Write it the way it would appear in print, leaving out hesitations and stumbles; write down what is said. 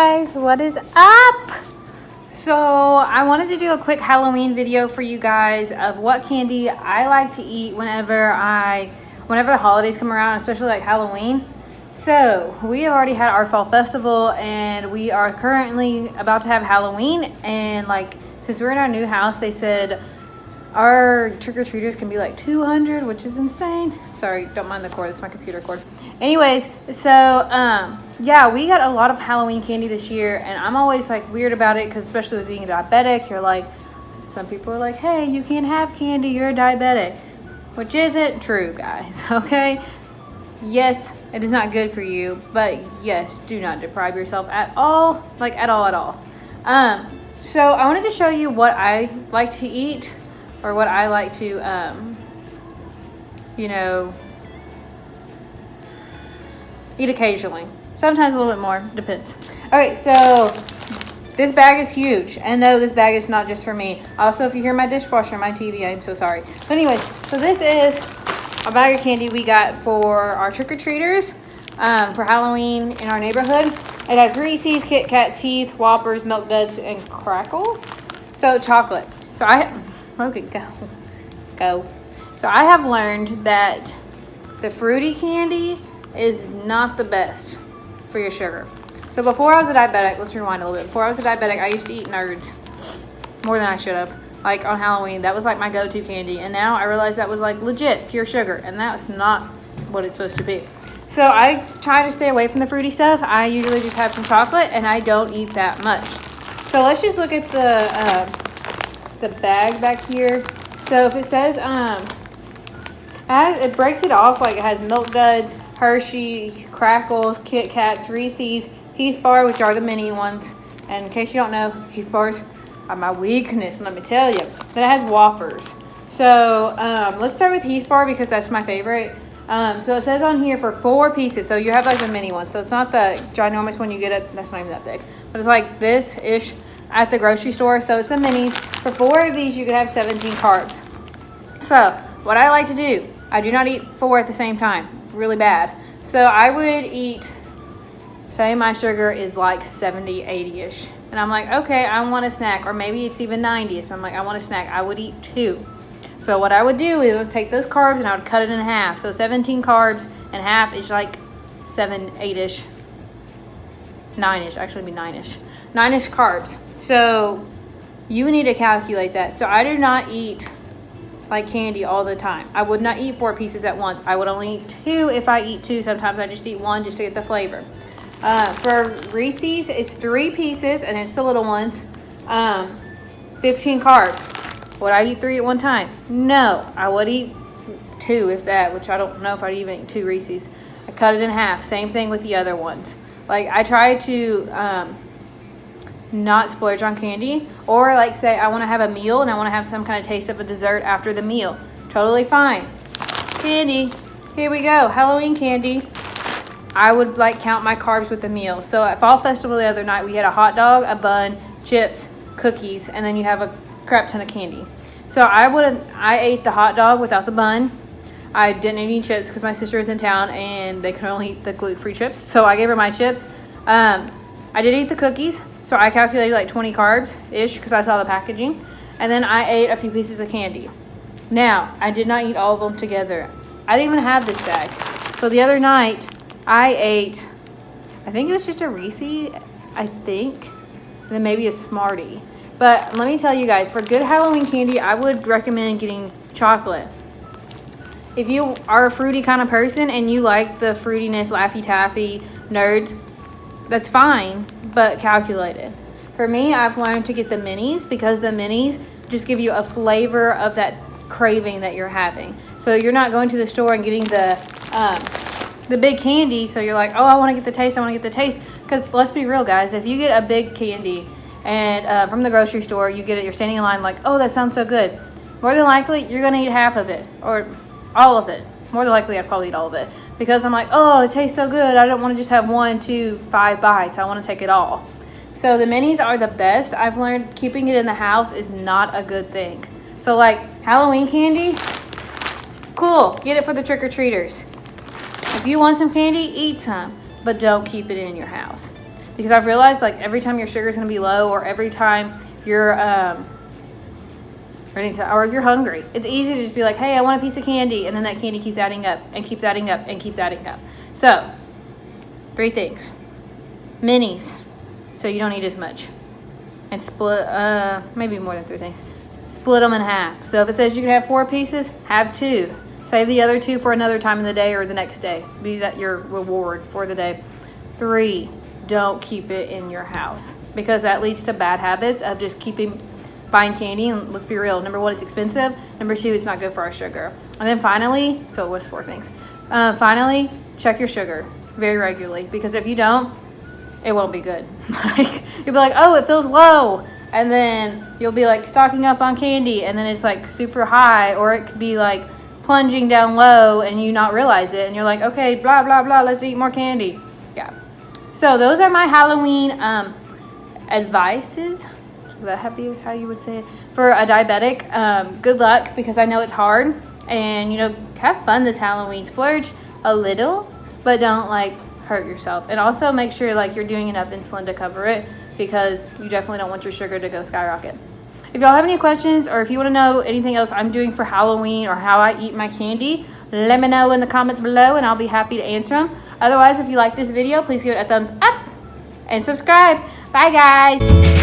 guys, what is up? So I wanted to do a quick Halloween video for you guys of what candy I like to eat whenever the holidays come around, especially like Halloween. So we have already had our fall festival and we are currently about to have Halloween, and like since we're in our new house, they said our trick-or-treaters can be like 200, which is insane. Sorry, don't mind the cord, it's my computer cord. Anyways, so yeah, we got a lot of Halloween candy this year, and I'm always like weird about it because especially with being a diabetic, you're like, some people are like, hey, you can't have candy, you're a diabetic, which isn't true, guys. Okay, yes, it is not good for you, but yes, do not deprive yourself at all, like at all. So I wanted to show you what I like to eat, or what I like to eat occasionally. Sometimes a little bit more, depends. Okay, so this bag is huge, and no, this bag is not just for me. Also, if you hear my dishwasher on my TV, I'm so sorry. But anyways, so this is a bag of candy we got for our trick-or-treaters for Halloween in our neighborhood. It has Reese's, Kit Kats, Heath, Whoppers, Milk Duds, and Crackle. So chocolate. So go. So I have learned that the fruity candy is not the best for your sugar. So before I was a diabetic, let's rewind a little bit. Before I was a diabetic, I used to eat Nerds more than I should have. Like on Halloween, that was like my go-to candy. And now I realize that was like legit pure sugar, and that's not what it's supposed to be. So I try to stay away from the fruity stuff. I usually just have some chocolate, and I don't eat that much. So let's just look at the bag back here. So if it says it breaks it off, like it has Milk Duds, Hershey, Crackles, Kit Kats, Reese's, Heath Bar, which are the mini ones. And in case you don't know, Heath Bars are my weakness, let me tell you. But it has Whoppers. So let's start with Heath Bar because that's my favorite. So it says on here for 4 pieces. So you have like the mini one. So it's not the ginormous one you get at, that's not even that big. But it's like this-ish at the grocery store. So it's the minis. For 4 of these, you could have 17 carbs. So what I like to do, I do not eat 4 at the same time. Really bad. So I would eat, say my sugar is like 70, 80-ish. And I'm like, okay, I want a snack. Or maybe it's even 90. So I'm like, I want a snack. I would eat 2. So what I would do is take those carbs and I would cut it in half. So 17 carbs and half is like 7, 8-ish. 9-ish, actually be 9-ish. 9-ish carbs. So you need to calculate that. So I do not eat like candy all the time. I would not eat 4 pieces at once. I would only eat 2 if I eat 2. Sometimes I just eat 1 just to get the flavor. For Reese's, it's 3 pieces and it's the little ones. 15 carbs. Would I eat 3 at one time? No, I would eat 2 if that, which I don't know if I'd even eat 2 Reese's. I cut it in half. Same thing with the other ones. Like I try to not splurge on candy, or like say I want to have a meal and I want to have some kind of taste of a dessert after the meal. Totally fine. Candy, here we go, Halloween candy. I would like count my carbs with the meal. So at Fall Festival the other night, we had a hot dog, a bun, chips, cookies, and then you have a crap ton of candy. So I ate the hot dog without the bun. I didn't eat any chips because my sister was in town and they could only eat the gluten-free chips. So I gave her my chips. I did eat the cookies. So I calculated like 20 carbs-ish because I saw the packaging. And then I ate a few pieces of candy. Now, I did not eat all of them together. I didn't even have this bag. So the other night, I ate, I think it was just a Reese's, I think. And then maybe a Smartie. But let me tell you guys, for good Halloween candy, I would recommend getting chocolate. If you are a fruity kind of person and you like the fruitiness, Laffy Taffy, Nerds, that's fine, but calculated. For me, I've learned to get the minis because the minis just give you a flavor of that craving that you're having. So you're not going to the store and getting the big candy, so you're like, oh, I want to get the taste, because let's be real, guys, if you get a big candy and from the grocery store, you get it, you're standing in line like, oh, that sounds so good. More than likely, you're going to eat half of it, or all of it. More than likely, I'd probably eat all of it. Because I'm like, oh, it tastes so good. I don't want to just have 1, 2, 5 bites. I want to take it all. So the minis are the best. I've learned keeping it in the house is not a good thing. So like Halloween candy, cool. Get it for the trick-or-treaters. If you want some candy, eat some. But don't keep it in your house. because I've realized like every time your sugar is going to be low, or every time you're or if you're hungry, it's easy to just be like, hey, I want a piece of candy, and then that candy keeps adding up and keeps adding up and keeps adding up. So 3 things: minis, so you don't eat as much, and split maybe more than 3 things. Split them in half. So if it says you can have 4 pieces, have 2. Save the other 2 for another time in the day or the next day. Be that your reward for the day. 3, don't keep it in your house, because that leads to bad habits of just buying candy. And let's be real, number 1, it's expensive. Number 2, it's not good for our sugar. And then finally, so what's 4 things? Finally, check your sugar very regularly, because if you don't, it won't be good. Like, you'll be like, oh, it feels low, and then you'll be like stocking up on candy, and then it's like super high, or it could be like plunging down low and you not realize it, and you're like, okay, blah blah blah, let's eat more candy. Yeah. So those are my Halloween advices. Is that how you would say it? For a diabetic, good luck, because I know it's hard. And, you know, have fun this Halloween. Splurge a little, but don't, like, hurt yourself. And also make sure, like, you're doing enough insulin to cover it, because you definitely don't want your sugar to go skyrocket. If y'all have any questions, or if you want to know anything else I'm doing for Halloween or how I eat my candy, let me know in the comments below, and I'll be happy to answer them. Otherwise, if you like this video, please give it a thumbs up and subscribe. Bye, guys.